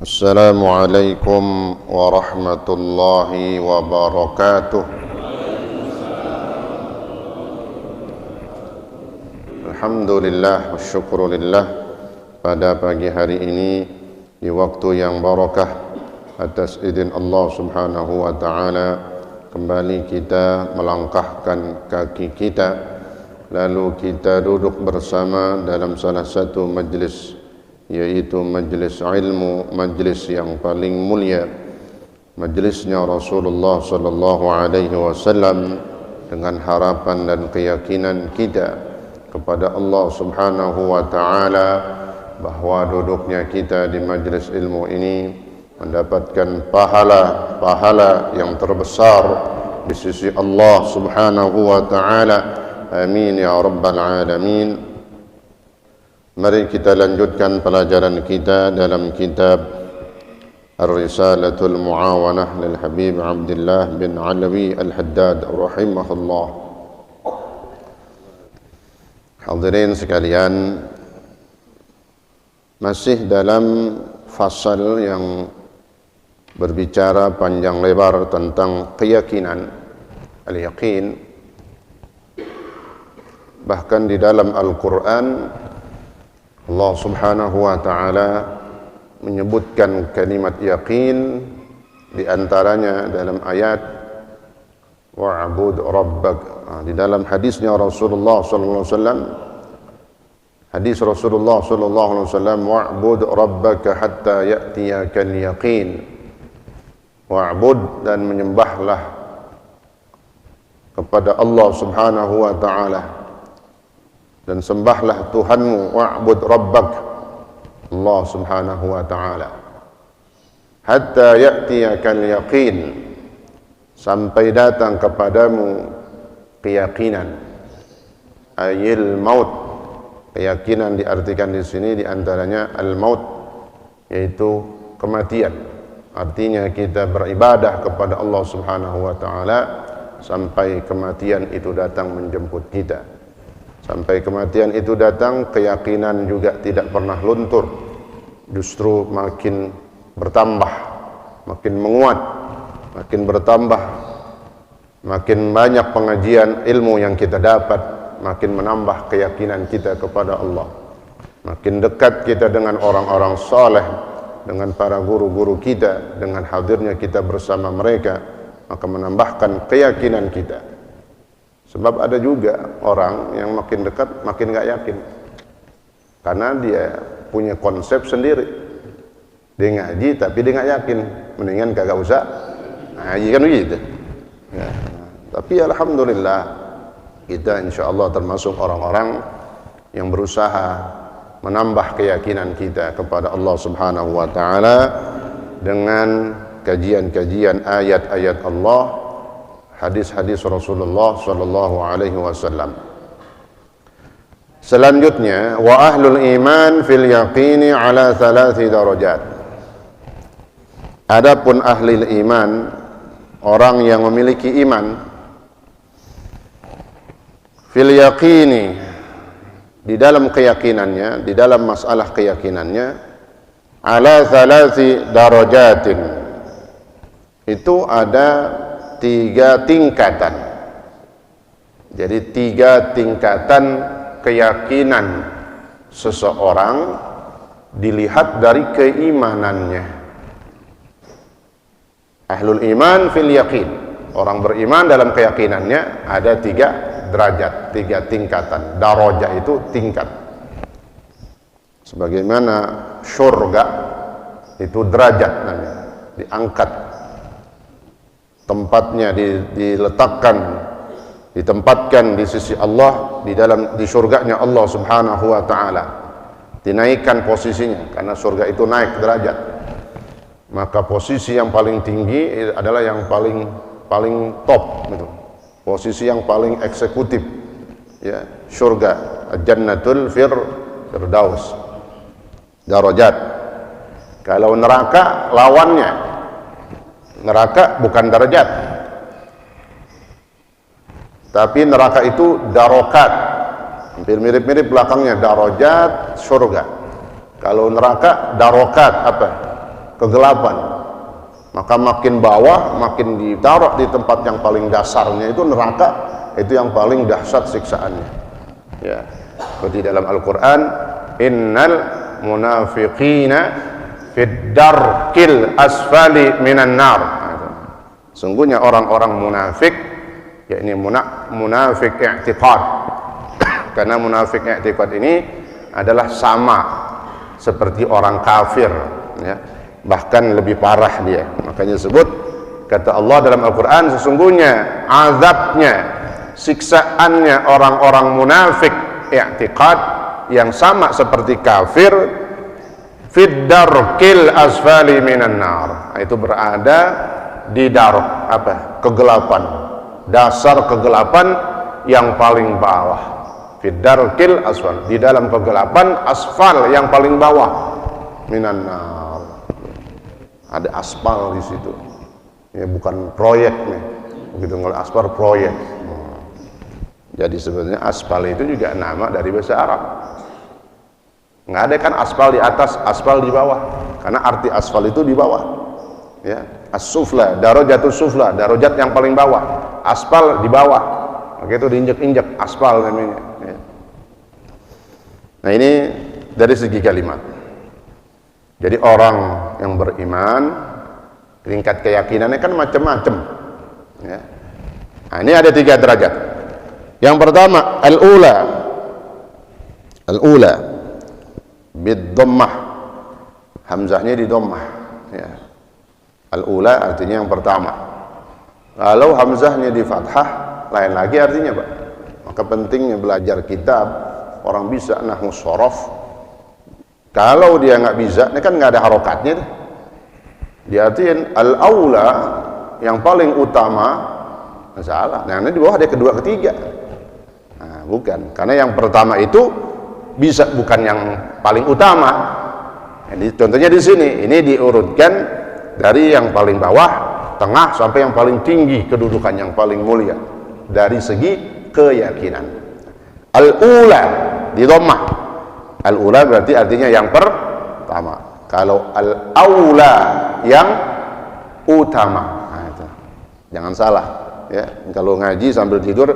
Assalamualaikum warahmatullahi wabarakatuh. Alhamdulillah wa syukrulillah, pada pagi hari ini di waktu yang barakah, atas izin Allah subhanahu wa ta'ala, kembali kita melangkahkan kaki kita, lalu kita duduk bersama dalam salah satu majlis, yaitu majlis ilmu, majlis yang paling mulia, majlisnya Rasulullah sallallahu alaihi wasallam, dengan harapan dan keyakinan kita kepada Allah subhanahu wa ta'ala bahwa duduknya kita di majlis ilmu ini mendapatkan pahala yang terbesar di sisi Allah subhanahu wa ta'ala. Amin ya rabbal alamin. Mari kita lanjutkan pelajaran kita dalam kitab Ar-Risalatul Mu'awanah lil Habib Abdullah bin Alawi Al-Haddad rahimahullah. Hadirin sekalian, masih dalam fasal yang berbicara panjang lebar tentang keyakinan, al-yaqin. Bahkan di dalam Al-Quran Allah subhanahu wa ta'ala menyebutkan kalimat yaqin, di antaranya dalam ayat wa'bud rabbak. Di dalam hadisnya Rasulullah sallallahu alaihi wasallam, hadis Rasulullah sallallahu alaihi wasallam, wa'bud rabbaka hatta ya'tiyakal yaqin. Wa'bud, dan menyembahlah kepada Allah subhanahu wa ta'ala, dan sembahlah Tuhanmu, wa'bud rabbak, Allah subhanahu wa ta'ala, hatta ya'tiyakal yaqin, sampai datang kepadamu keyakinan, ayil maut. Keyakinan diartikan di sini diantaranya al-maut, yaitu kematian. Artinya kita beribadah kepada Allah subhanahu wa ta'ala sampai kematian itu datang menjemput kita. Sampai kematian itu datang, keyakinan juga tidak pernah luntur, justru makin bertambah, makin menguat, makin bertambah. Makin banyak pengajian ilmu yang kita dapat, makin menambah keyakinan kita kepada Allah. Makin dekat kita dengan orang-orang saleh, dengan para guru-guru kita, dengan hadirnya kita bersama mereka, maka menambahkan keyakinan kita. Sebab ada juga orang yang makin dekat makin gak yakin, karena dia punya konsep sendiri. Dia ngaji tapi dia gak yakin, mendingan kagak usah ngaji, kan begitu ya. Tapi alhamdulillah kita insyaAllah termasuk orang-orang yang berusaha menambah keyakinan kita kepada Allah subhanahu wa ta'ala dengan kajian-kajian ayat-ayat Allah, hadis-hadis Rasulullah sallallahu alaihi wasallam. Selanjutnya, wa ahlul iman fil yaqini ala 3 darajat. Adapun ahli iman, orang yang memiliki iman, fil yaqini, di dalam keyakinannya, di dalam masalah keyakinannya, ala 3 darajatin, itu ada 3 tingkatan. Jadi 3 tingkatan keyakinan seseorang dilihat dari keimanannya. Ahlul iman fil yaqin, orang beriman dalam keyakinannya ada 3 derajat, 3 tingkatan. Darajah itu tingkat. Sebagaimana syurga itu derajat namanya, diangkat tempatnya, diletakkan, ditempatkan di sisi Allah, di surganya Allah subhanahu wa ta'ala, dinaikkan posisinya, karena surga itu naik derajat. Maka posisi yang paling tinggi adalah yang paling top gitu. Posisi yang paling eksekutif ya, surga, jannatul firdaus, darajat. Kalau neraka lawannya, neraka bukan derajat, tapi neraka itu darokat, hampir mirip-mirip belakangnya, darajat surga. Kalau neraka darokat apa? kegelapan. Maka makin bawah, makin ditaruh di tempat yang paling dasarnya itu neraka, itu yang paling dahsyat siksaannya. Ya, seperti dalam Al-Quran, innal munafiqina fid darkil asfali minan nar. Sungguhnya orang-orang munafik, yakni munafik i'tiqad. Karena munafik i'tiqad ini adalah sama seperti orang kafir, ya, bahkan lebih parah dia. Makanya disebut, kata Allah dalam Al-Quran, sesungguhnya azabnya, siksaannya orang-orang munafik i'tiqad yang sama seperti kafir, fid darkil asfali minan nar, itu berada di dark, kegelapan, dasar kegelapan yang paling bawah. Fid darkil asfal, di dalam kegelapan asfal yang paling bawah, minan nar. Ada aspal di situ, ya, bukan proyek nih, begitu ngeliat aspal proyek. Jadi sebenarnya aspal itu juga nama dari bahasa Arab. Nggak ada kan aspal di atas, aspal di bawah, karena arti aspal itu di bawah, ya. As-sufla, darajatus sufla, darajat yang paling bawah, aspal di bawah, maka itu diinjek-injek, aspal namanya, ya. Nah, ini dari segi kalimat. Jadi orang yang beriman, tingkat keyakinannya kan macam-macam, ya. Nah, ini ada 3 derajat. Yang pertama, al-ula bid-dhammah, hamzahnya di dhammah, ya. Al-ula artinya yang pertama. Kalau hamzahnya di fathah, lain lagi artinya, Pak. Maka pentingnya belajar kitab. Orang bisa nahwu shorof, kalau dia nggak bisa, ini kan nggak ada harokatnya, diartiin al-aula, yang paling utama, salah. Nah, ini di bawah ada kedua, ketiga. Nah, bukan, karena yang pertama itu bisa bukan yang paling utama. Jadi contohnya di sini, ini diurutkan dari yang paling bawah, tengah, sampai yang paling tinggi, kedudukan yang paling mulia dari segi keyakinan. Al-ula di dhammah. Al-ula berarti artinya yang pertama. Kalau al-aula yang utama. Nah, itu. Jangan salah, ya. Kalau ngaji sambil tidur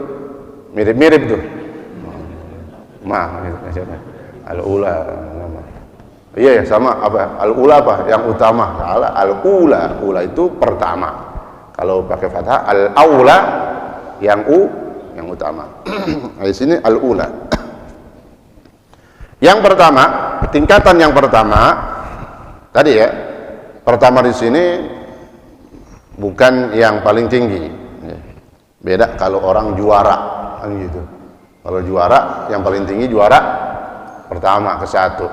mirip-mirip tuh. Al-ula. Iya, sama apa? Al-ula apa? Yang utama. Salah. Al-ula, ula itu pertama. Kalau pakai fathah, al-aula yang utama. Di sini al-ula. Yang pertama, tingkatan yang pertama tadi, ya. Pertama di sini bukan yang paling tinggi. Beda kalau orang juara, kan gitu. Kalau juara yang paling tinggi juara pertama ke 1.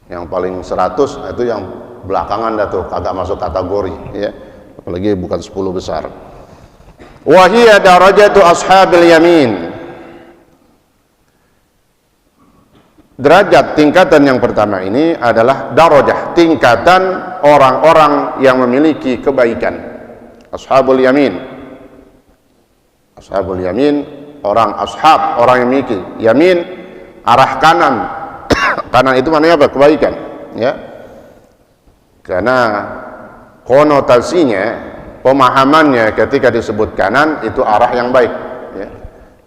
Yang paling 100 itu yang belakangan dah tuh, kagak masuk kategori, ya. Apalagi bukan 10 besar. Wa hiya darajatu ashabil yamin. Derajat tingkatan yang pertama ini adalah darajah, tingkatan orang-orang yang memiliki kebaikan. Ashabul yamin. Ashabul yamin, orang ashab, orang yang memiliki. Yamin, arah kanan. Kanan itu maknanya apa? Kebaikan, ya. Karena konotasinya, pemahamannya ketika disebut kanan itu arah yang baik, ya.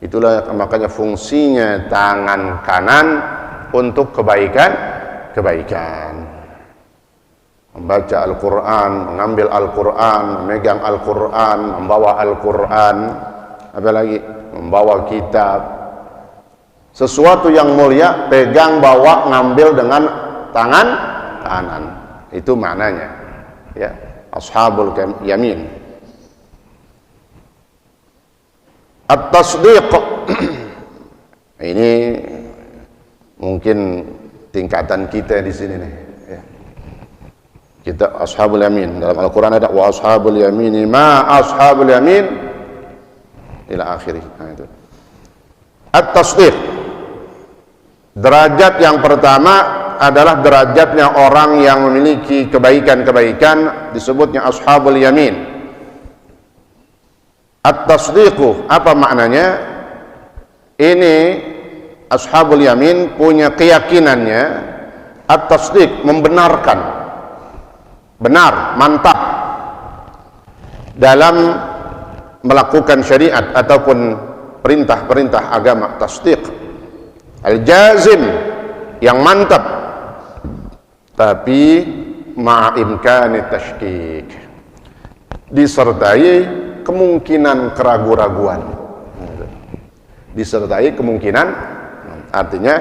Itulah makanya fungsinya tangan kanan untuk kebaikan, membaca Al-Quran, mengambil Al-Quran, memegang Al-Quran, membawa Al-Quran, apalagi membawa kitab, sesuatu yang mulia, pegang, bawa, ngambil dengan tangan kanan. Itu maknanya, ya. Ashabul yamin. At-tasdiq. Ini mungkin tingkatan kita di sini nih, ya. Kita ashabul yamin. Dalam Al-Quran ada wa ashabul yamini ma ashabul yamin ila akhirih. Nah, itu. At-tasdiq. Derajat yang pertama adalah derajatnya orang yang memiliki kebaikan-kebaikan, disebutnya ashabul yamin. At-tasdiqu, apa maknanya? Ini ashabul yamin punya keyakinannya, at-tasdiq, membenarkan. benar, mantap dalam melakukan syariat ataupun perintah-perintah agama, tasdiq al-jazim, yang mantap, tapi ma'imkani tashkik, disertai kemungkinan keraguan-raguan, disertai kemungkinan, artinya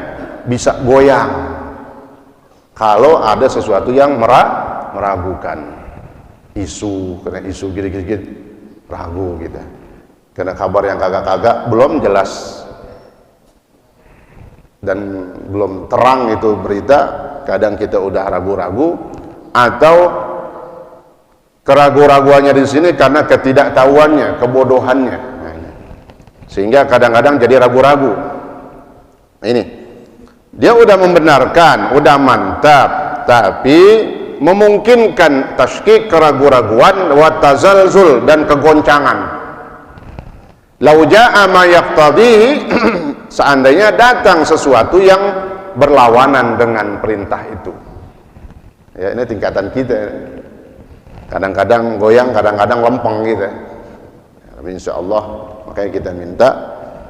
bisa goyang kalau ada sesuatu yang meragukan, isu, karena isu gini-gini ragu gitu, karena kabar yang kagak-kagak belum jelas dan belum terang itu berita, kadang kita udah ragu-ragu, atau keraguan-raguannya di sini karena ketidaktahuannya, kebodohannya, sehingga kadang-kadang jadi ragu-ragu. Ini dia udah membenarkan, udah mantap, tapi memungkinkan tashkik, keraguan-raguan, wa tazalzul, dan kegoncangan. Lau jaa ma yaqtadihi, seandainya datang sesuatu yang berlawanan dengan perintah itu. Ya, ini tingkatan kita. Kadang-kadang goyang, kadang-kadang lempeng gitu. Tapi insya Allah makanya kita minta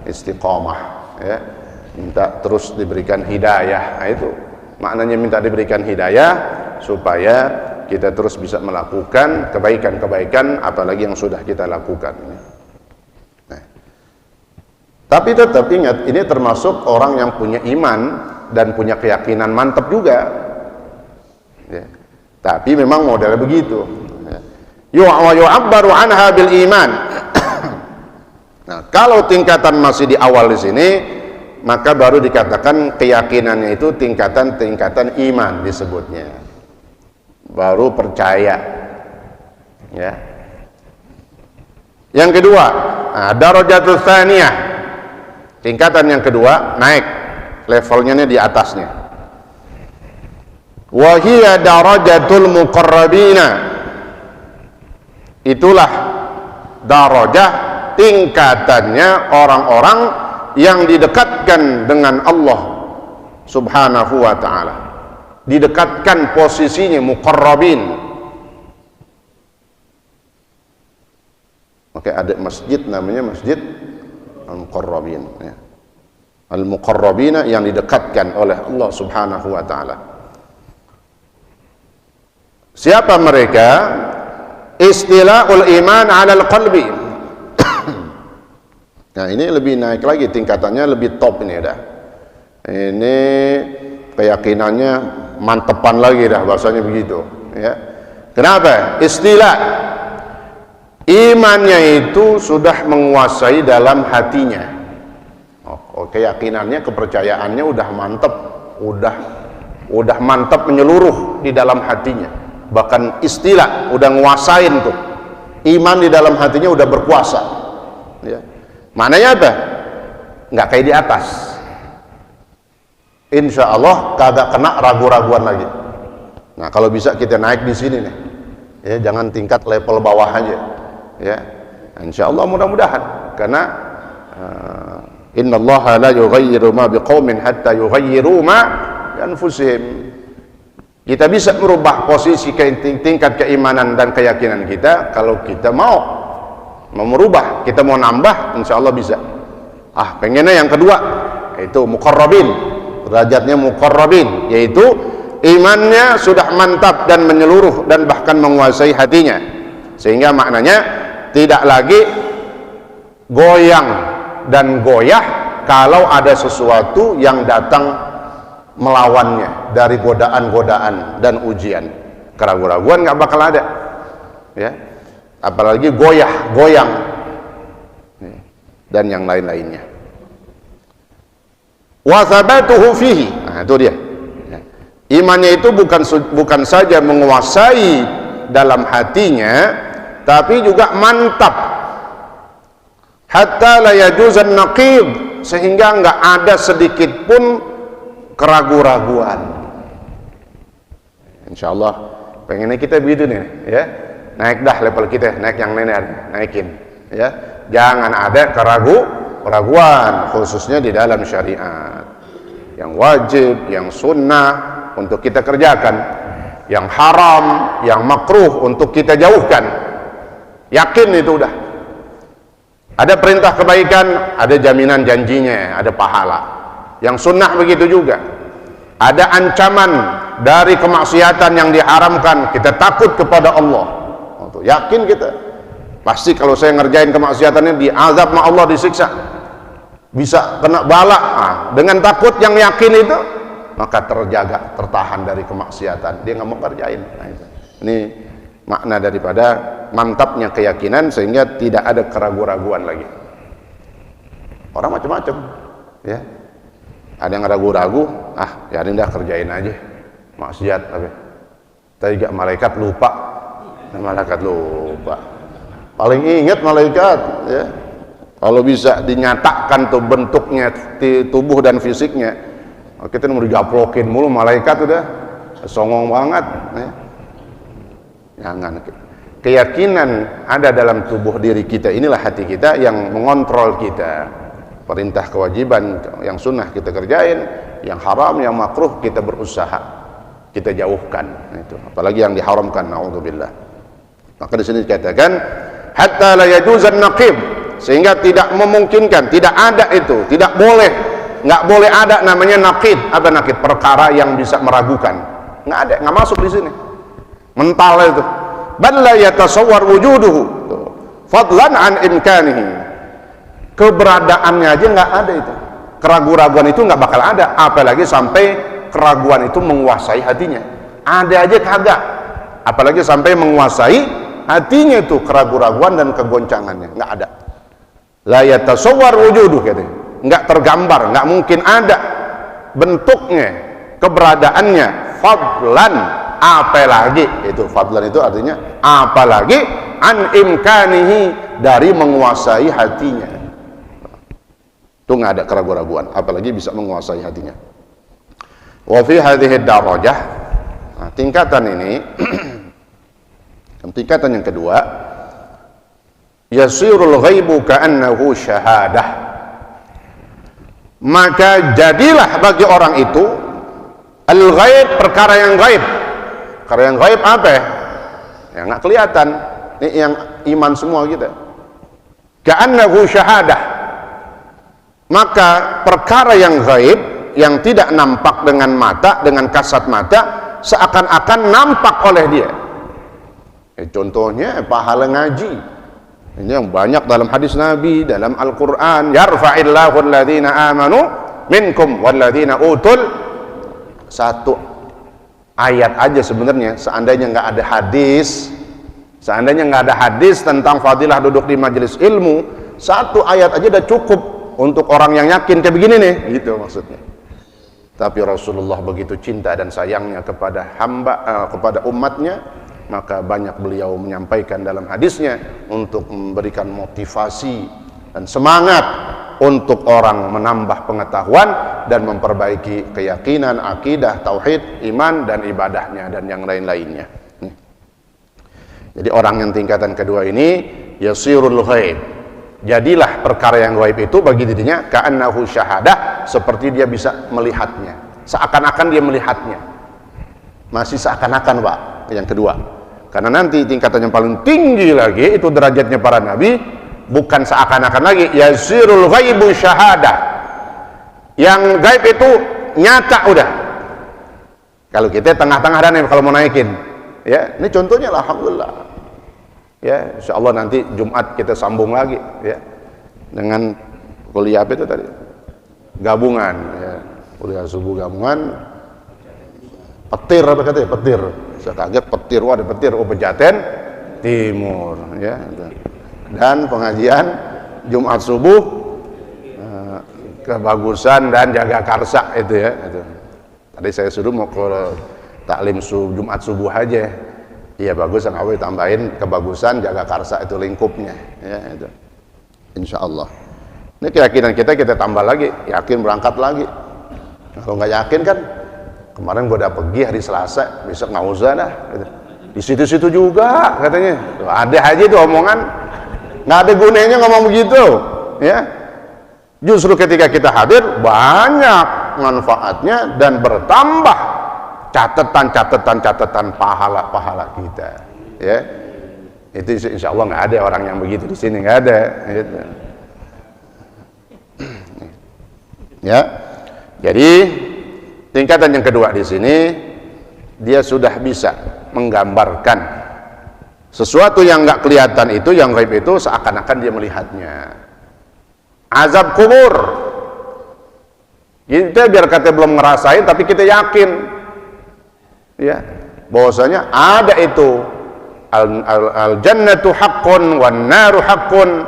istiqomah, ya. Minta terus diberikan hidayah. Nah, itu maknanya minta diberikan hidayah, supaya kita terus bisa melakukan kebaikan-kebaikan, apalagi yang sudah kita lakukan. Nah, tapi tetap ingat, ini termasuk orang yang punya iman dan punya keyakinan mantap juga, ya. Tapi memang modelnya begitu, ya. Yu'abbaru anha bil iman. Nah, kalau tingkatan masih di awal di sini, maka baru dikatakan keyakinannya itu tingkatan-tingkatan iman disebutnya, baru percaya, ya. Yang kedua, darajatus tsaniyah, tingkatan yang kedua, naik levelnya di atasnya. Wa hiya darajatul muqarrabina, itulah darajah, tingkatannya orang-orang yang didekatkan dengan Allah Subhanahu wa ta'ala, didekatkan posisinya, muqarrabin. Oke, ada masjid namanya Masjid Al-Muqarrabin, ya. Al-Muqarrabina, yang didekatkan oleh Allah Subhanahu wa ta'ala. Siapa mereka? Istilahul iman 'alal qalbi. Nah, ini lebih naik lagi tingkatannya, lebih top ini dah. Ini keyakinannya mantepan lagi dah, bahasanya begitu, ya. Kenapa? Istilah imannya itu sudah menguasai dalam hatinya. Keyakinannya, kepercayaannya udah mantep, udah mantap menyeluruh di dalam hatinya. Bahkan istilah udah nguasain tuh, iman di dalam hatinya udah berkuasa, ya. Maknanya apa? Nggak kayak di atas. Insya Allah kagak kena ragu-raguan lagi. Nah, kalau bisa kita naik di sini nih, ya, jangan tingkat level bawah aja, ya. Insya Allah mudah-mudahan, karena innallaha la yughayyiru ma biqaumin hatta yughayyiru ma bi anfusihim. Kita bisa merubah posisi tingkat keimanan dan keyakinan kita kalau kita mau merubah, kita mau nambah, insya Allah bisa. Pengennya yang kedua, yaitu muqarrabin, derajatnya muqarrabin, yaitu imannya sudah mantap dan menyeluruh dan bahkan menguasai hatinya, sehingga maknanya tidak lagi goyang dan goyah kalau ada sesuatu yang datang melawannya dari godaan-godaan dan ujian. Keraguan-raguan nggak bakal ada, ya. Apalagi goyah, goyang, dan yang lain-lainnya. Wa thabatuhu fihi. Nah, itu dia. Imannya itu bukan saja menguasai dalam hatinya, tapi juga mantap. Hatta la yajuzan naqid, sehingga nggak ada sedikit pun keraguan-raguan. Insyaallah pengennya kita begitu nih, ya. Naik dah level kita, naik yang lain, naikin, ya. Jangan ada keraguan, khususnya di dalam syariat yang wajib, yang sunnah untuk kita kerjakan. yang haram, yang makruh untuk kita jauhkan. Yakin itu udah. Ada perintah kebaikan, ada jaminan janjinya, ada pahala. Yang sunnah begitu juga. Ada ancaman dari kemaksiatan yang diharamkan, kita takut kepada Allah. Untuk yakin kita, pasti kalau saya ngerjain kemaksiatannya diazab sama Allah, disiksa, bisa kena bala. Nah, dengan takut yang yakin itu, maka terjaga, tertahan dari kemaksiatan. Dia nggak mau kerjain. Nah, ini makna daripada mantapnya keyakinan, sehingga tidak ada keraguan-raguan lagi. Orang macam-macam, ya. Ada yang ragu-ragu, ya ini dah kerjain aja, maksiat. Tapi gak, malaikat lupa. Paling ingat malaikat, ya. Kalau bisa dinyatakan tuh bentuknya di tubuh dan fisiknya, kita mau digaplokin mulu, malaikat udah songong banget, ya. Jangan. Keyakinan ada dalam tubuh diri kita, inilah hati kita yang mengontrol kita. Perintah kewajiban yang sunnah kita kerjain, yang haram, yang makruh kita berusaha kita jauhkan. Itu apalagi yang diharamkan, naudzubillah. Maka di sini dikatakan hatta la yajuzan naqib, sehingga tidak memungkinkan, tidak ada itu, tidak boleh, nggak boleh ada namanya naqid. Apa naqid? Perkara yang bisa meragukan. Nggak ada, nggak masuk di sini. Mental itu. Bal la yatasawwar wujuduhu fadlan an imkanihi. Keberadaannya aja nggak ada itu. Keraguan-raguan itu nggak bakal ada, apalagi sampai keraguan itu menguasai hatinya. Ada aja kagak, apalagi sampai menguasai hatinya itu keraguan-raguan dan kegoncangannya. Nggak ada. La yatasawwar wujuduh, katanya. Nggak tergambar, nggak mungkin ada bentuknya, keberadaannya. Fadlan, apalagi itu fadlan itu artinya apalagi an imkanihi, dari menguasai hatinya. Itu nggak ada keraguan-raguan, apalagi bisa menguasai hatinya. Wa fi hadhihi darajah, nah, tingkatan ini tingkatan yang kedua, yasirul ghaibu ka'annahu syahadah, maka jadilah bagi orang itu al-ghaib, perkara yang gaib. Perkara yang gaib apa ya? Yang nggak kelihatan. Ini yang iman semua kita. Ka'annahu syahadah, maka perkara yang gaib, yang tidak nampak dengan mata, dengan kasat mata, seakan-akan nampak oleh dia. Contohnya pahala ngaji. Ini yang banyak dalam hadis Nabi, dalam Al-Quran. Yarfa'illahu alladhina amanu minkum walladhina utul. Satu ayat aja sebenarnya, seandainya nggak ada hadis, seandainya nggak ada hadis tentang fadilah duduk di majelis ilmu, satu ayat aja udah cukup untuk orang yang yakin kayak begini nih, gitu maksudnya. Tapi Rasulullah begitu cinta dan sayangnya kepada kepada umatnya, maka banyak beliau menyampaikan dalam hadisnya untuk memberikan motivasi dan semangat untuk orang menambah pengetahuan dan memperbaiki keyakinan, akidah, tauhid, iman dan ibadahnya dan yang lain-lainnya. Jadi orang yang tingkatan kedua ini yasirul ghaib, jadilah perkara yang gaib itu bagi dirinya ka'annahu syahadah, seperti dia bisa melihatnya, seakan-akan dia melihatnya. Masih seakan-akan, Pak, yang kedua. Karena nanti tingkatan yang paling tinggi lagi itu derajatnya para nabi, bukan seakan-akan lagi, yasirul ghaibu syahadah. Yang gaib itu nyata udah. Kalau kita tengah-tengah dan kalau mau naikin, ya, ini contohnya lah, alhamdulillah. Ya, insyaallah nanti Jumat kita sambung lagi, ya, dengan kuliah apa itu tadi, gabungan, ya, kuliah subuh gabungan, petir apa katanya, petir. Saya kaget, petir, wah ada petir, Pejaten Timur, ya. Dan pengajian Jumat subuh, kebagusan dan jaga karsa itu, ya. Itu. Tadi saya suruh mau ke taklim Jumat subuh aja. Iya bagus, yang awal tambahin kebagusan jaga karsa itu lingkupnya, ya itu. Insya Allah. Ini keyakinan kita tambah lagi, yakin berangkat lagi. Kalau nggak yakin kan, kemarin gue udah pergi hari Selasa, besok nggak usah dah. Gitu. Di situ-situ juga katanya. Tuh, ada aja itu omongan, nggak ada gunanya ngomong begitu, ya. Justru ketika kita hadir banyak manfaatnya dan bertambah catatan pahala kita, ya. Itu insya Allah nggak ada orang yang begitu di sini, nggak ada, gitu. Ya, jadi tingkatan yang kedua di sini dia sudah bisa menggambarkan sesuatu yang nggak kelihatan itu, yang gaib itu seakan-akan dia melihatnya. Azab kubur, kita biar kata belum ngerasain, tapi kita yakin, ya, bahwasanya ada itu. Al jannatu haqqun wan naru haqqun,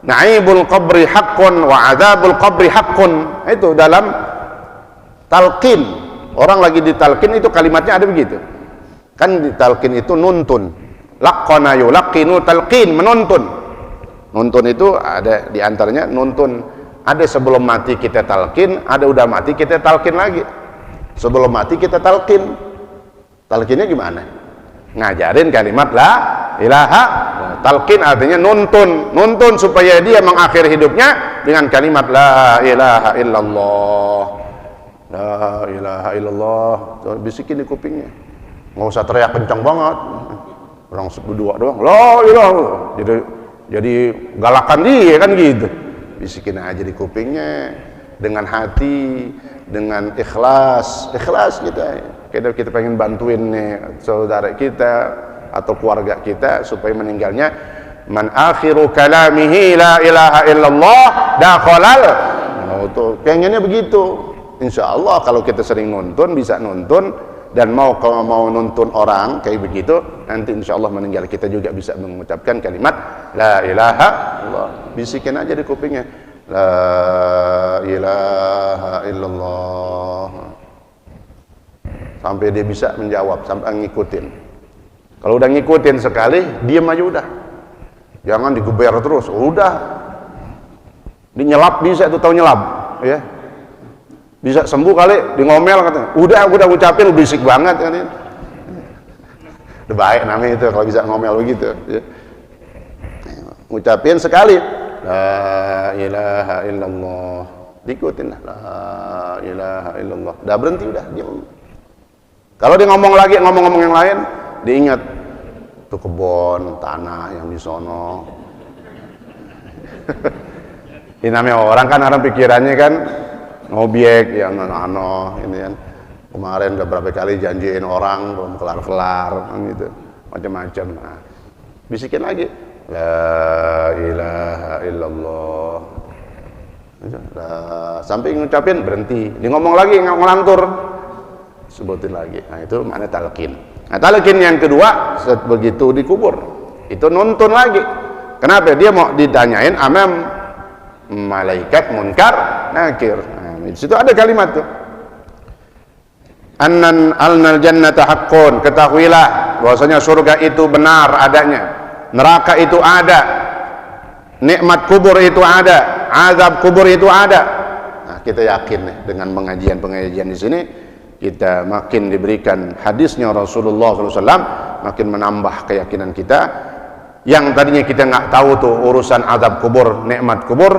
na'ibul qabri haqqun wa adzabul qabri haqqun. Itu dalam talqin. Orang lagi ditalqin itu kalimatnya ada begitu. Kan ditalqin itu nuntun. Laqana yulaqinu talqin, menuntun. Nuntun itu ada di antaranya nuntun. Ada sebelum mati kita talqin, ada udah mati kita talqin lagi. Sebelum mati kita talqin. Talqinnya gimana? Ngajarin kalimat la ilaha. Talqin artinya nuntun supaya dia mengakhiri hidupnya dengan kalimat la ilaha illallah. La ilaha illallah. Bisikin di kupingnya, nggak usah teriak kencang banget, orang berdua doang la ilaha, jadi galakan dia kan gitu. Bisikin aja di kupingnya dengan hati, dengan ikhlas kita pengen bantuin nih saudara kita atau keluarga kita supaya meninggalnya man akhiru kalamihi la ilaha illallah dakhalal. Tuh pengennya begitu. Insya Allah kalau kita sering nonton, bisa nonton dan mau nonton orang kayak begitu, nanti insya Allah meninggal kita juga bisa mengucapkan kalimat la ilaha illallah. Bisikin aja di kupingnya la ilaha illallah sampai dia bisa menjawab, sampai ngikutin. Kalau udah ngikutin sekali, diam aja udah, jangan digeber terus. Udah dinyelap bisa tuh, tahu nyelap ya, bisa sembuh kali. Di ngomel katanya udah ucapin, berisik banget kan ini. Udah baik namanya itu kalau bisa ngomel begitu ya. Ngucapin sekali la ilaha illallah, diikutin lah la ilaha illallah, udah berhenti, udah diam. Kalau dia ngomong lagi, ngomong yang lain, diingat tuh kebun tanah yang di sono. Ini namanya orang kan, orang pikirannya kan ngobyek ya, ini kan kemarin udah berapa kali janjiin orang belum kelar-kelar kan gitu, macam-macam. Nah, bisikin lagi la ilaha illallah, sampai ngucapin berhenti, dia ngomong lagi, ngelantur, sebutin lagi. Nah itu makna talqin. Nah talqin yang kedua begitu dikubur itu nuntun lagi. Kenapa? Dia mau ditanyain amam malaikat munkar nakir. Nah, di situ ada kalimat tuh alnal jannata haqqun, ketahuilah bahwasanya surga itu benar adanya, neraka itu ada, nikmat kubur itu ada, azab kubur itu ada. Nah kita yakin nih dengan pengajian di sini, kita makin diberikan hadisnya Rasulullah SAW, makin menambah keyakinan kita. Yang tadinya kita nggak tahu tuh urusan azab kubur, nikmat kubur,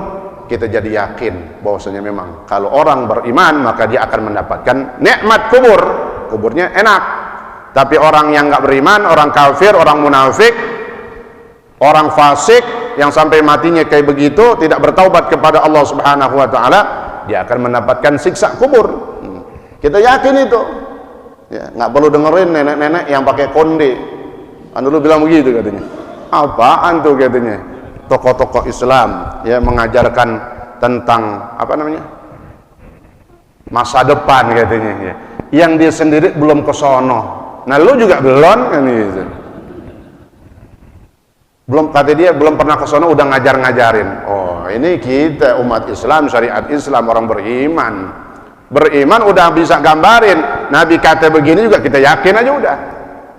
kita jadi yakin bahwasanya memang kalau orang beriman maka dia akan mendapatkan nikmat kubur, kuburnya enak. Tapi orang yang nggak beriman, orang kafir, orang munafik, orang fasik yang sampai matinya kayak begitu, tidak bertaubat kepada Allah Subhanahu Wa Taala, dia akan mendapatkan siksa kubur. Kita yakin itu, ya, nggak perlu dengerin nenek-nenek yang pakai konde. Kan dulu bilang begitu katanya. Apaan tuh katanya? Tokoh-tokoh Islam ya mengajarkan tentang apa namanya? Masa depan katanya. Ya. Yang dia sendiri belum kesono. Nah lu juga belum kan gitu. Belum, kata dia belum pernah kesono udah ngajarin. Oh ini kita umat Islam, syariat Islam, orang beriman udah bisa gambarin. Nabi kata begini juga kita yakin aja udah.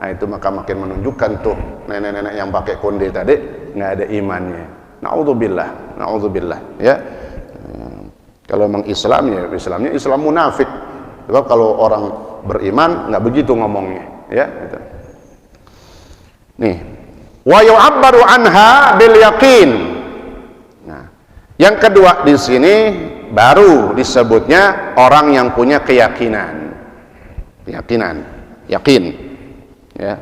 Nah itu maka makin menunjukkan tuh nenek-nenek yang pakai konde tadi nggak ada imannya. Naudzubillah ya. Kalau memang Islam ya Islamnya Islam munafik. Sebab kalau orang beriman nggak begitu ngomongnya ya gitu. Nih wa yu'abbaru anha bil yaqin. Nah yang kedua di sini baru disebutnya orang yang punya keyakinan. keyakinan, yakin, ya.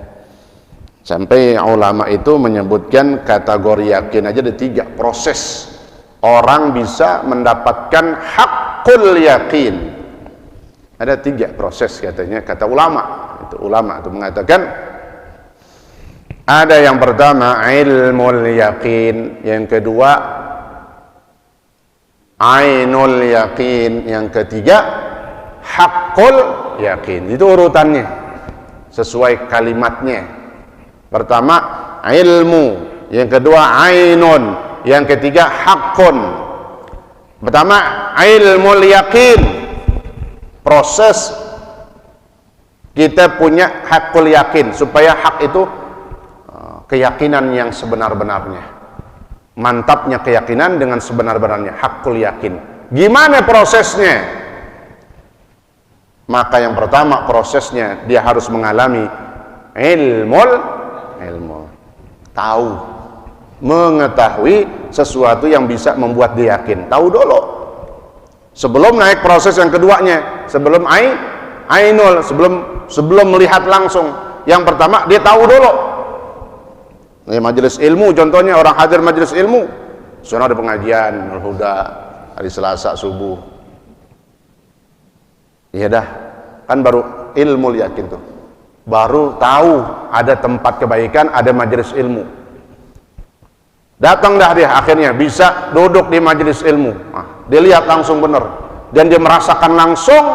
Sampai ulama itu menyebutkan kategori yakin aja ada 3 proses orang bisa mendapatkan hakul yakin. Ada 3 proses katanya, kata ulama. Itu ulama itu mengatakan ada yang pertama ilmul yakin, yang kedua ainul yakin, yang ketiga hakul yakin. Itu urutannya sesuai kalimatnya. Pertama ilmu, yang kedua ainun, yang ketiga hakun. Pertama ilmul yakin, proses kita punya hakul yakin, supaya hak itu keyakinan yang sebenar-benarnya, mantapnya keyakinan dengan sebenar-benarnya, hakul yakin. Gimana prosesnya? Maka yang pertama prosesnya dia harus mengalami ilmu, tahu, mengetahui sesuatu yang bisa membuat dia yakin. Tahu dulu sebelum naik proses yang keduanya, sebelum ainul, sebelum melihat langsung. Yang pertama dia tahu dulu. Ini majelis ilmu contohnya, orang hadir majelis ilmu, soalnya ada pengajian Al-Huda hari Selasa subuh, iya dah, kan baru ilmu yakin tuh, baru tahu ada tempat kebaikan, ada majelis ilmu. Datang dah dia, akhirnya bisa duduk di majelis ilmu. Nah, dia lihat langsung benar, dan dia merasakan langsung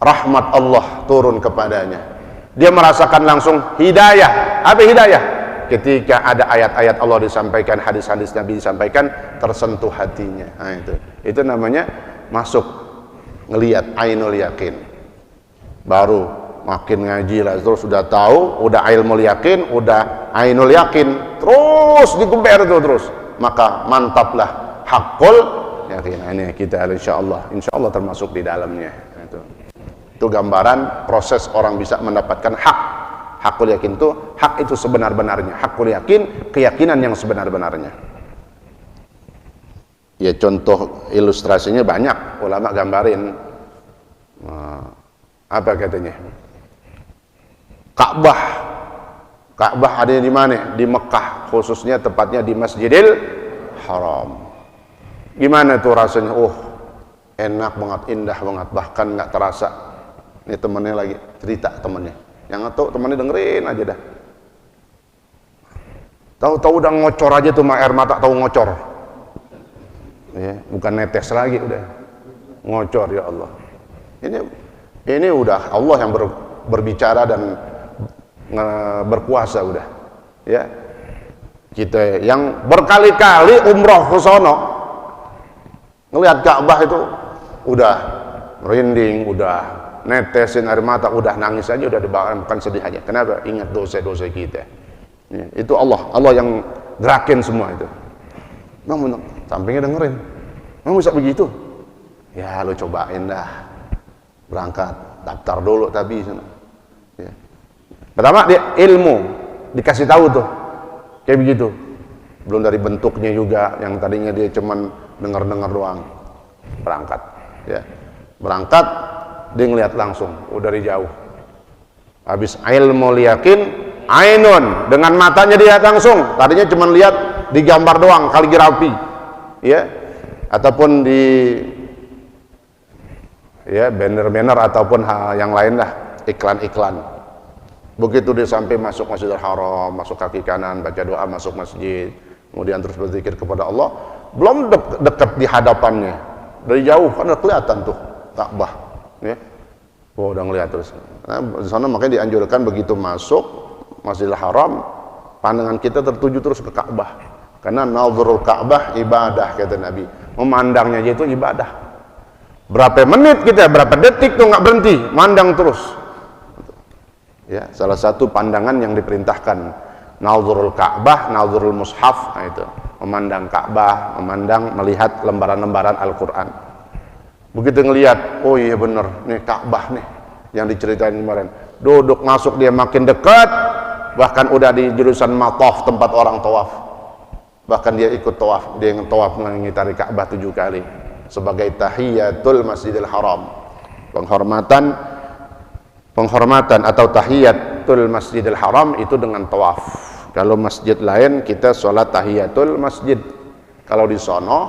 rahmat Allah turun kepadanya. Dia merasakan langsung hidayah. Apa hidayah? Ketika ada ayat-ayat Allah disampaikan, hadis-hadis Nabi disampaikan, tersentuh hatinya. Nah, itu namanya masuk ngelihat ainul yakin. Baru makin ngaji lah, terus sudah tahu, udah ilmu yakin, udah ainul yakin, terus digeber itu terus, maka mantaplah hakul yakin. Nah, ini kita insyaallah termasuk di dalamnya. Itu gambaran proses orang bisa mendapatkan hak. Hakul yakin itu hak itu sebenar-benarnya, hakul yakin keyakinan yang sebenar-benarnya. Ya contoh ilustrasinya banyak, ulama gambarin. Apa katanya? Ka'bah ada di mana? Di Mekah, khususnya tepatnya di Masjidil Haram. Gimana tuh rasanya? Oh, enak banget, indah banget, bahkan nggak terasa. Ini temennya lagi cerita, temennya yang ngetuk, temennya dengerin aja dah. Tahu-tahu udah ngocor aja tuh, air mata tahu ngocor. Ya, bukan netes lagi, udah ngocor. Ya Allah, ini udah Allah yang berbicara dan berkuasa udah. Ya, kita yang berkali-kali umroh ke sono ngelihat Ka'bah itu udah merinding, udah netesin air mata, udah nangis aja, udah bukan sedih aja. Kenapa? Ingat dosa-dosa kita. Ya, itu Allah yang gerakin semua itu. Bang, sampingnya dengerin. Bang bisa begitu? Ya lu cobain dah. Berangkat, daftar dulu tapi. Ya. Pertama dia ilmu, dikasih tahu tuh. Kayak begitu. Belum dari bentuknya juga, yang tadinya dia cuman dengar-dengar doang. Berangkat, ya. Berangkat dia ngeliat langsung, dari jauh. Habis ilmu yakin, ainun, dengan matanya dia langsung. Tadinya cuma lihat di gambar doang, kaligrafi, ya, ataupun di ya banner-banner ataupun yang lain lah, iklan-iklan. Begitu dia sampai masuk Masjidil Haram, masuk kaki kanan, baca doa, masuk masjid, kemudian terus berzikir kepada Allah. Belum dekat di hadapannya, dari jauh kan udah kelihatan tuh Ka'bah. Ya. Oh, udah ngeliat terus. Nah, di sana makanya dianjurkan begitu masuk Masjidil Haram, pandangan kita tertuju terus ke Ka'bah. Karena nazarul Ka'bah ibadah, kata Nabi. Memandangnya aja itu ibadah. Berapa menit kita, berapa detik tuh nggak berhenti, mandang terus. Ya, salah satu pandangan yang diperintahkan nazarul Ka'bah, nazarul mushaf, nah itu. Memandang Ka'bah, melihat lembaran-lembaran Al-Qur'an. Begitu ngelihat, oh iya bener, nih Ka'bah nih yang diceritain kemarin. Duduk masuk dia makin dekat, bahkan udah di jurusan mataf, tempat orang tawaf. Bahkan dia ikut tawaf, dia yang tawaf mengitari Ka'bah 7 kali sebagai tahiyatul Masjidil Haram, penghormatan penghormatan atau tahiyatul Masjidil Haram itu dengan tawaf. Kalau masjid lain kita sholat tahiyatul masjid. Kalau di sono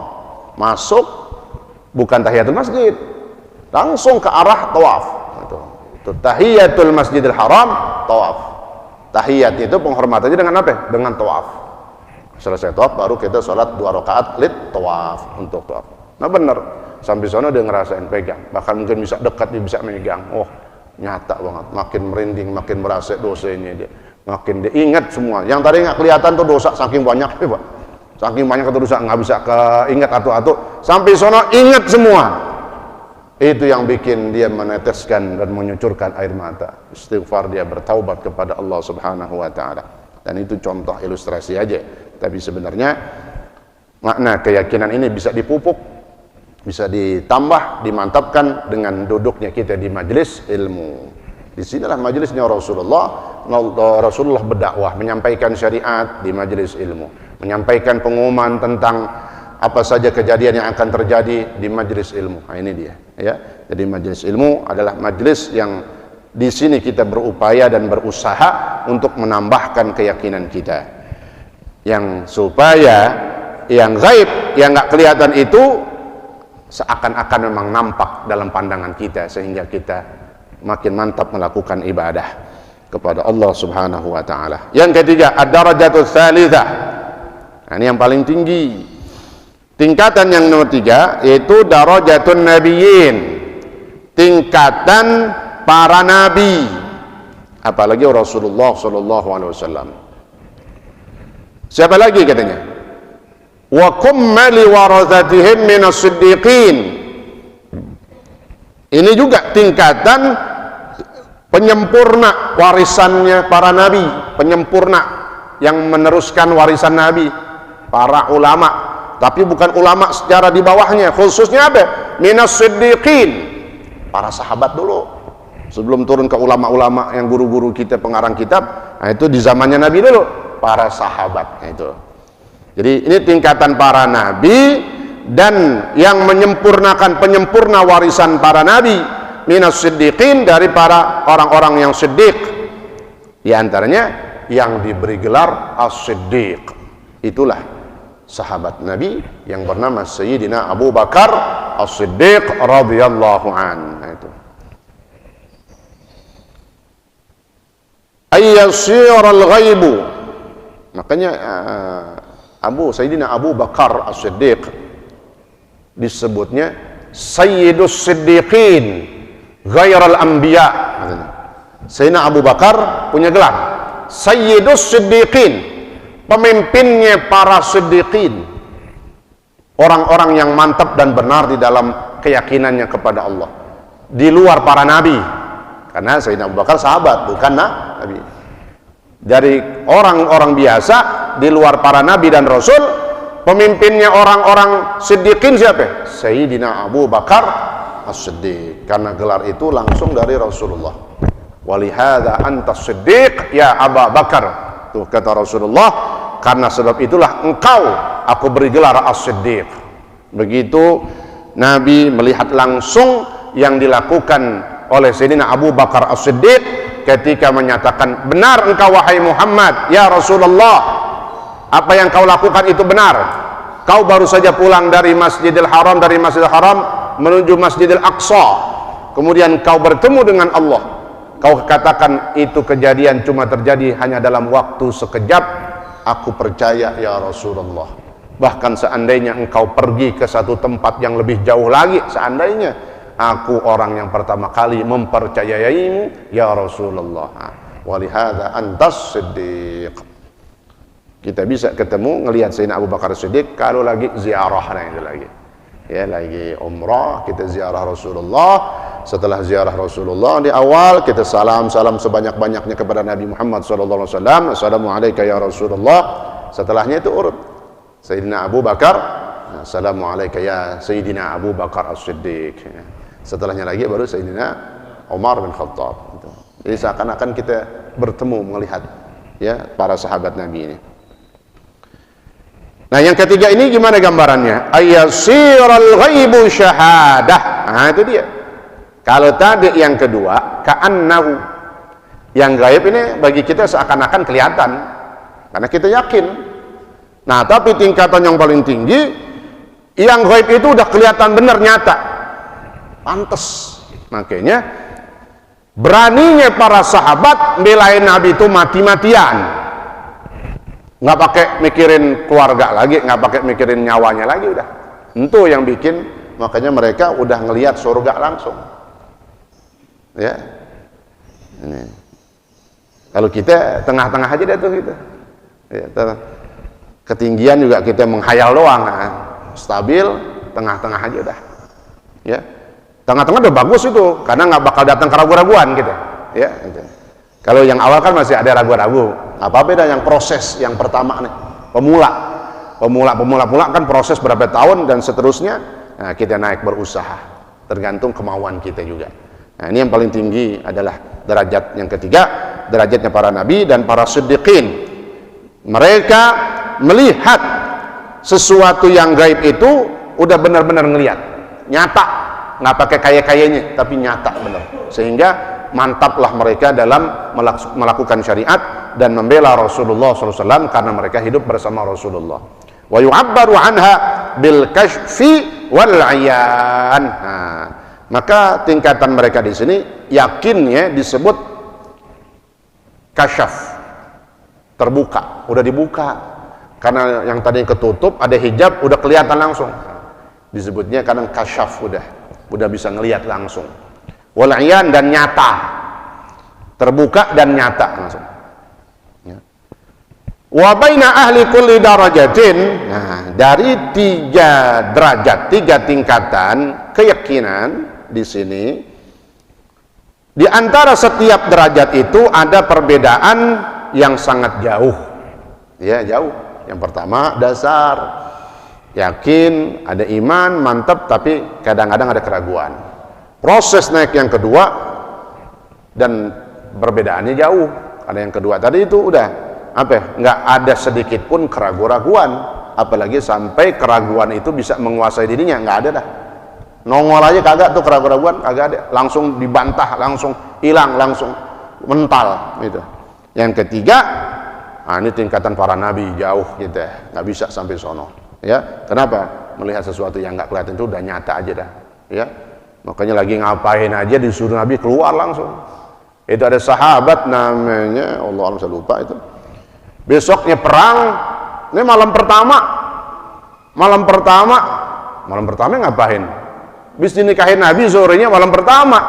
masuk bukan tahiyatul masjid, langsung ke arah tawaf. Itu tahiyatul Masjidil Haram, tawaf. Tahiyat itu penghormatannya dengan apa? Dengan tawaf. Selesai tawaf baru kita sholat 2 rakaat lit tawaf, untuk tawaf. Nah benar, sampai sono dia ngerasain pegang, bahkan mungkin bisa dekat dia bisa megang. Oh nyata banget, makin merinding, makin merasa dosanya dia, makin dia ingat semua. Yang tadi nggak kelihatan tuh dosa saking banyak, Pak. Saking banyak itu dosa nggak bisa keinget atu-atu, sampai sono ingat semua. Itu yang bikin dia meneteskan dan menyucurkan air mata. Istighfar, dia bertaubat kepada Allah Subhanahu wa taala. Dan itu contoh ilustrasi aja. Tapi sebenarnya makna keyakinan ini bisa dipupuk, bisa ditambah, dimantapkan dengan duduknya kita di majelis ilmu. Di sinilah majelisnya Rasulullah. Rasulullah berdakwah, menyampaikan syariat di majelis ilmu, menyampaikan pengumuman tentang apa saja kejadian yang akan terjadi di majelis ilmu. Nah, ini dia, ya. Jadi majelis ilmu adalah majelis yang di sini kita berupaya dan berusaha untuk menambahkan keyakinan kita, yang supaya yang gaib, yang nggak kelihatan itu seakan-akan memang nampak dalam pandangan kita, sehingga kita makin mantap melakukan ibadah kepada Allah Subhanahu wa taala. Yang ketiga, ad-darajatus tsalitsah. Nah, ini yang paling tinggi. Tingkatan yang nomor 3 yaitu darajatun nabiyyin, tingkatan para nabi, apalagi Rasulullah sallallahu alaihi wasallam. Siapa lagi katanya? Wa kummali warazatihim minas siddiqin. Ini juga tingkatan penyempurna warisannya para nabi, penyempurna yang meneruskan warisan nabi, para ulama. Tapi bukan ulama secara di bawahnya, khususnya apa? Minas siddiqin, para sahabat dulu, sebelum turun ke ulama-ulama yang guru-guru kita, pengarang kitab. Nah, itu di zamannya Nabi dulu, para sahabat. Nah, itu. Jadi ini tingkatan para nabi, dan yang menyempurnakan penyempurna warisan para nabi, minas siddiqin, dari para orang-orang yang siddiq. Di antaranya yang diberi gelar as-siddiq, itulah sahabat Nabi yang bernama Sayyidina Abu Bakar As-Siddiq radhiyallahu an. Nah, itu. Ayyasiral ghaibu. Makanya Sayyidina Abu Bakar As-Siddiq disebutnya Sayyidus Siddiqin ghairal anbiya. Sayyidina Abu Bakar punya gelar Sayyidus Siddiqin, pemimpinnya para siddiqin, orang-orang yang mantap dan benar di dalam keyakinannya kepada Allah, di luar para nabi. Karena Sayyidina Abu Bakar sahabat, bukan nabi. Dari orang-orang biasa, di luar para nabi dan rasul, pemimpinnya orang-orang siddiqin siapa? Sayyidina Abu Bakar As-Siddiq. Karena gelar itu langsung dari Rasulullah. Walihada antas siddiq ya Abu Bakar. Tuh kata Rasulullah, karena sebab itulah engkau aku beri gelar as-siddiq. Begitu Nabi melihat langsung yang dilakukan oleh Sayyidina Abu Bakar as-Siddiq ketika menyatakan, benar engkau wahai Muhammad, ya Rasulullah, apa yang kau lakukan itu benar. Kau baru saja pulang dari Masjidil Haram, menuju Masjidil Aqsa, kemudian kau bertemu dengan Allah. Kau katakan itu kejadian cuma terjadi hanya dalam waktu sekejap. Aku percaya ya Rasulullah. Bahkan seandainya engkau pergi ke satu tempat yang lebih jauh lagi, seandainya aku orang yang pertama kali mempercayaimu ya Rasulullah. Walihada antas siddiq. Kita bisa ketemu ngelihat Sayyidina Abu Bakar Siddiq kalau lagi ziarah, nah itu lagi. Ya, lagi umrah kita ziarah Rasulullah. Setelah ziarah Rasulullah di awal kita salam sebanyak-banyaknya kepada Nabi Muhammad SAW. Assalamualaikum ya Rasulullah. Setelahnya itu urut Sayyidina Abu Bakar, assalamualaikum ya Sayyidina Abu Bakar As-Siddiq. Setelahnya lagi baru Sayyidina Umar bin Khattab. Jadi seakan-akan kita bertemu melihat ya para sahabat Nabi ini. Nah, yang ketiga ini gimana gambarannya? Ayyasiral ghaibu syahadah. Nah, itu dia. Kalau tadi yang kedua, ka'annahu, yang gaib ini bagi kita seakan-akan kelihatan karena kita yakin. Nah, tapi tingkatan yang paling tinggi, yang gaib itu udah kelihatan benar, nyata, pantes. Makanya beraninya para sahabat belain Nabi itu mati-matian, nggak pakai mikirin keluarga lagi, nggak pakai mikirin nyawanya lagi, udah. Itu yang bikin, makanya mereka udah ngelihat surga langsung. Ya, ini. Kalau kita tengah-tengah aja deh tuh gitu. Ya, ketinggian juga kita menghayal doang, kan? Stabil, tengah-tengah aja udah. Ya, tengah-tengah udah bagus itu, karena nggak bakal datang keraguan-raguan gitu. Ya, gitu. Kalau yang awal kan masih ada ragu-ragu. Apa beda yang proses yang pertama nih, pemula kan proses berapa tahun dan seterusnya. Nah, kita naik berusaha, tergantung kemauan kita juga. Nah, ini yang paling tinggi adalah derajat yang ketiga, derajatnya para nabi dan para siddiqin. Mereka melihat sesuatu yang gaib itu udah benar-benar ngelihat, nyata, nggak pakai kaya-kayanya, tapi nyata benar. Sehingga mantaplah mereka dalam melakukan syariat dan membela Rasulullah SAW karena mereka hidup bersama Rasulullah. Wa yu'abbaru anha bil kashfi wal 'ayan. Nah, maka tingkatan mereka di sini yakinnya disebut kasyaf, terbuka, udah dibuka. Karena yang tadi ketutup ada hijab, udah kelihatan langsung. Disebutnya kadang kasyaf, udah bisa ngelihat langsung. Wal 'ayan, dan nyata, terbuka dan nyata langsung. Wa baina ahli kulli darajatin. Nah, dari 3 derajat, 3 tingkatan keyakinan di sini, di antara setiap derajat itu ada perbedaan yang sangat jauh. Ya, jauh. Yang pertama dasar, yakin, ada iman, mantap, tapi kadang-kadang ada keraguan. Proses naik yang kedua dan perbedaannya jauh. Ada yang kedua tadi itu udah nggak ada sedikit pun keraguan-raguan, apalagi sampai keraguan itu bisa menguasai dirinya, nggak ada dah. Nongol aja kagak tuh keraguan-raguan, kagak ada, langsung dibantah, langsung hilang, langsung mental gitu. Yang ketiga, ini tingkatan para nabi, jauh gitu ya, nggak bisa sampai sono. Ya, kenapa? Melihat sesuatu yang nggak kelihatan itu udah nyata aja dah. Ya, makanya lagi ngapain aja disuruh Nabi keluar langsung. Itu ada sahabat namanya, Allah saya lupa itu. Besoknya perang, ini malam pertama ngapain? Bis dinikahin Nabi sorenya malam pertama.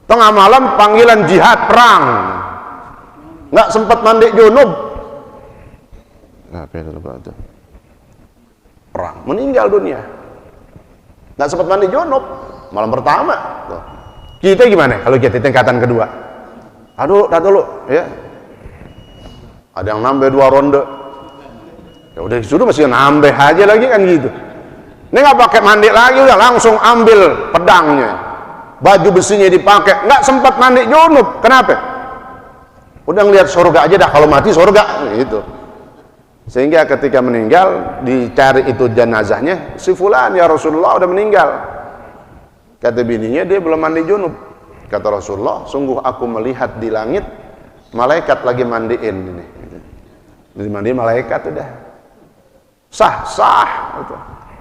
Tengah malam panggilan jihad, perang. Nggak sempat mandi junub. Apa itu lupa itu? Perang, meninggal dunia. Nggak sempat mandi junub, malam pertama. Tuh. Kita gimana kalau kita tingkatan kedua? Aduh, dulu, ya. Ada yang nambah 2 ronde. Ya udah sudah masih nambah aja lagi kan gitu. Ini nggak pakai mandi lagi, udah langsung ambil pedangnya, baju besinya dipakai, nggak sempat mandi junub. Kenapa? Udah ngelihat surga aja dah, kalau mati surga gitu. Sehingga ketika meninggal dicari itu jenazahnya, si fulan ya Rasulullah udah meninggal. Kata bininya dia belum mandi junub. Kata Rasulullah, sungguh aku melihat di langit malaikat lagi mandiin ini. Jadi mandiin malaikat udah sah gitu.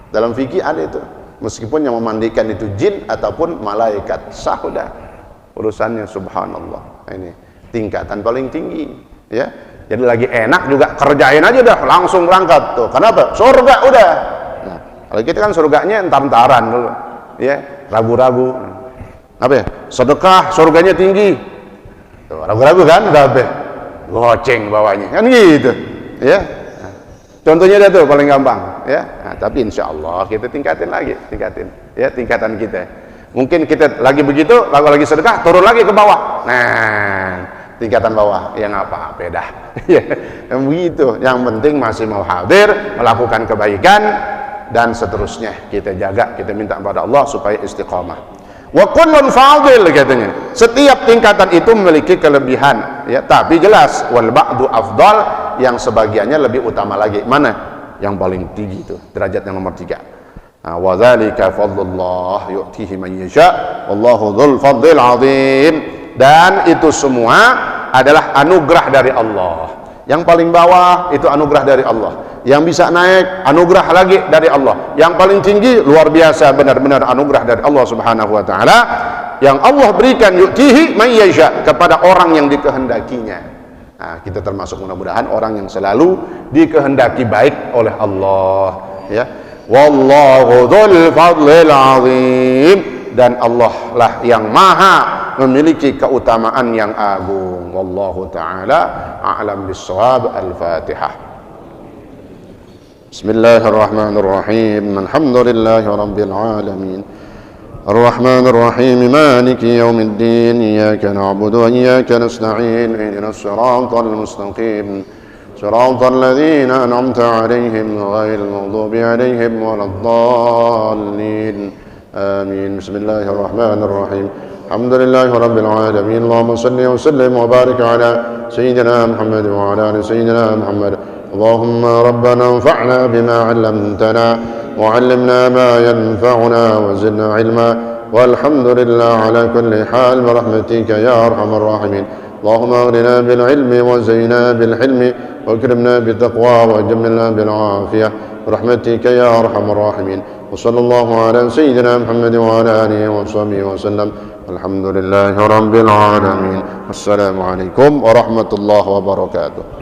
Dalam fikih ada itu, meskipun yang memandikan itu jin ataupun malaikat, sah udah urusannya. Subhanallah, ini tingkatan paling tinggi ya. Jadi lagi enak juga kerjain aja dah, langsung berangkat tuh. Kenapa? Surga udah. Nah, kalau kita kan surganya entar-entaran dulu ya, ragu-ragu. Apa ya? Sedekah surganya tinggi. Tuh, ragu-ragu kan udah apa? Goceng bawahnya kan gitu ya. Nah, contohnya dia tuh paling gampang ya. Nah, tapi insya Allah kita tingkatin ya tingkatan kita. Mungkin kita lagi begitu, lagi sedekah turun lagi ke bawah. Nah, tingkatan bawah yang apa dah ya begitu. Yang penting masih mau hadir, melakukan kebaikan dan seterusnya kita jaga, kita minta kepada Allah supaya istiqamah. Wa kullun fadil katanya. Setiap tingkatan itu memiliki kelebihan ya, tapi jelas wal ba'du afdal, yang sebagiannya lebih utama lagi. Mana? Yang paling tinggi itu, derajat yang nomor 3. Wa dzalika fadlullah yu'tihi man yasha wallahu dzul fadlil azim. Dan itu semua adalah anugerah dari Allah. Yang paling bawah itu anugerah dari Allah. Yang bisa naik anugerah lagi dari Allah. Yang paling tinggi luar biasa, benar-benar anugerah dari Allah Subhanahu wa taala yang Allah berikan yu'tihi man yasha kepada orang yang dikehendakinya. Nah, kita termasuk mudah-mudahan orang yang selalu dikehendaki baik oleh Allah, ya. Wallahu dzul fadlil azim, dan Allah lah yang maha memiliki keutamaan yang agung. Wallahu taala a'lam bis-shawab. Al-Fatihah. Bismillahirrahmanirrahim. Alhamdulillahi rabbil alamin. Ar-Rahmanir Rahim. Maliki yaumiddin. Iyyaka na'budu wa iyyaka nasta'in. Ihdinas siratal mustaqim. صراط الذين أنعمت عليهم غير المغضوب عليهم ولا الضالين آمين. بسم الله الرحمن الرحيم. الحمد لله رب العالمين. اللهم صل وسلم وبارك على سيدنا محمد وعلى آل سيدنا محمد. اللهم ربنا انفعنا بما علمتنا وعلمنا ما ينفعنا وزدنا علما والحمد لله على كل حال برحمتك يا أرحم الراحمين. اللهم اغننا بالعلم وزينا بالحلم واكرمنا بالتقوى وجملنا بالعافية برحمتك يا أرحم الراحمين. وصلى الله على سيدنا محمد وعلى آله وصحبه وسلم. الحمد لله رب العالمين. السلام عليكم ورحمة الله وبركاته.